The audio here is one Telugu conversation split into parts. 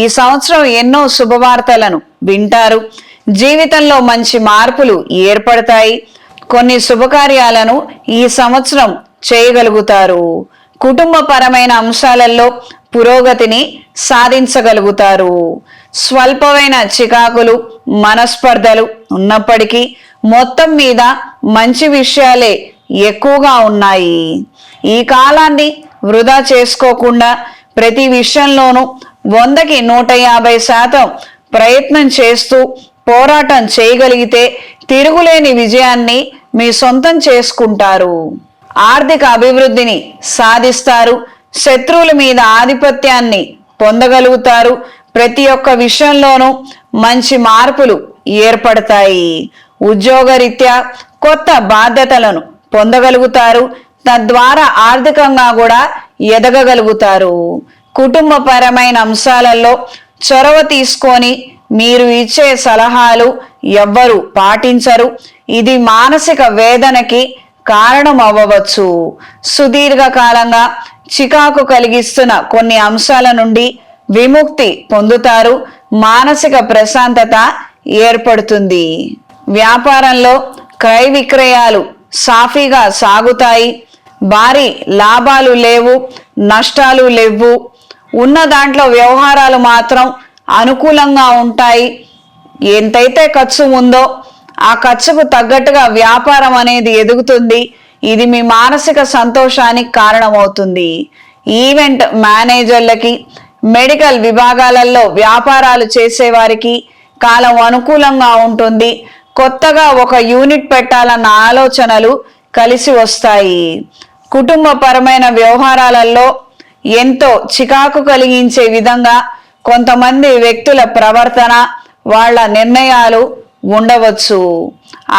ఈ సంవత్సరం ఎన్నో శుభవార్తలను వింటారు. జీవితంలో మంచి మార్పులు ఏర్పడతాయి. కొన్ని శుభకార్యాలను ఈ సంవత్సరం చేయగలుగుతారు. కుటుంబపరమైన అంశాలలో పురోగతిని సాధించగలుగుతారు. స్వల్పమైన చికాకులు, మనస్పర్ధలు ఉన్నప్పటికీ మొత్తం మీద మంచి విషయాలే ఎక్కువగా ఉన్నాయి. ఈ కాలాన్ని వృధా చేసుకోకుండా ప్రతి విషయంలోనూ 100కి 150% ప్రయత్నం చేస్తూ పోరాటం చేయగలిగితే తిరుగులేని విజయాన్ని మీ సొంతం చేసుకుంటారు. ఆర్థిక అభివృద్ధిని సాధిస్తారు. శత్రువుల మీద ఆధిపత్యాన్ని పొందగలుగుతారు. ప్రతి ఒక్క విషయంలోనూ మంచి మార్పులు ఏర్పడతాయి. ఉద్యోగరీత్యా కొత్త బాధ్యతలను పొందగలుగుతారు. తద్వారా ఆర్థికంగా కూడా ఎదగగలుగుతారు. కుటుంబపరమైన అంశాలలో చొరవ తీసుకొని మీరు ఇచ్చే సలహాలు ఎవ్వరు పాటించరు. ఇది మానసిక వేదనకి కారణం అవ్వవచ్చు. సుదీర్ఘకాలంగా చికాకు కలిగిస్తున్న కొన్ని అంశాల నుండి విముక్తి పొందుతారు. మానసిక ప్రశాంతత ఏర్పడుతుంది. వ్యాపారంలో క్రయ విక్రయాలు సాఫీగా సాగుతాయి. భారీ లాభాలు లేవు, నష్టాలు లేవు. ఉన్న దాంట్లో వ్యవహారాలు మాత్రం అనుకూలంగా ఉంటాయి. ఎంతైతే ఖర్చు ఉందో ఆ ఖర్చుకు తగ్గట్టుగా వ్యాపారం అనేది ఎదుగుతుంది. ఇది మీ మానసిక సంతోషానికి కారణమవుతుంది. ఈవెంట్ మేనేజర్లకి, మెడికల్ విభాగాలలో వ్యాపారాలు చేసేవారికి కాలం అనుకూలంగా ఉంటుంది. కొత్తగా ఒక యూనిట్ పెట్టాలన్న ఆలోచనలు కలిసి వస్తాయి. కుటుంబపరమైన వ్యవహారాలలో ఎంతో చికాకు కలిగించే విధంగా కొంతమంది వ్యక్తుల ప్రవర్తన, వాళ్ళ నిర్ణయాలు ఉండవచ్చు.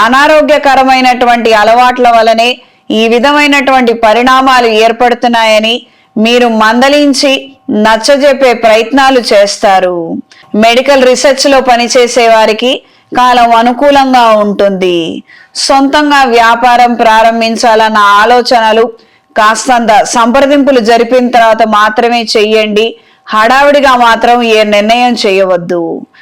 అనారోగ్యకరమైనటువంటి అలవాట్ల వలనే ఈ విధమైనటువంటి పరిణామాలు ఏర్పడుతున్నాయని మీరు మందలించి నచ్చజెప్పే ప్రయత్నాలు చేస్తారు. మెడికల్ రీసెర్చ్ లో పనిచేసే వారికి కాలం అనుకూలంగా ఉంటుంది. సొంతంగా వ్యాపారం ప్రారంభించాలన్న ఆలోచనలు కాస్తంత సంప్రదింపులు జరిపిన తర్వాత మాత్రమే చెయ్యండి. హడావిడిగా మాత్రం ఏ నిర్ణయం చేయవద్దు.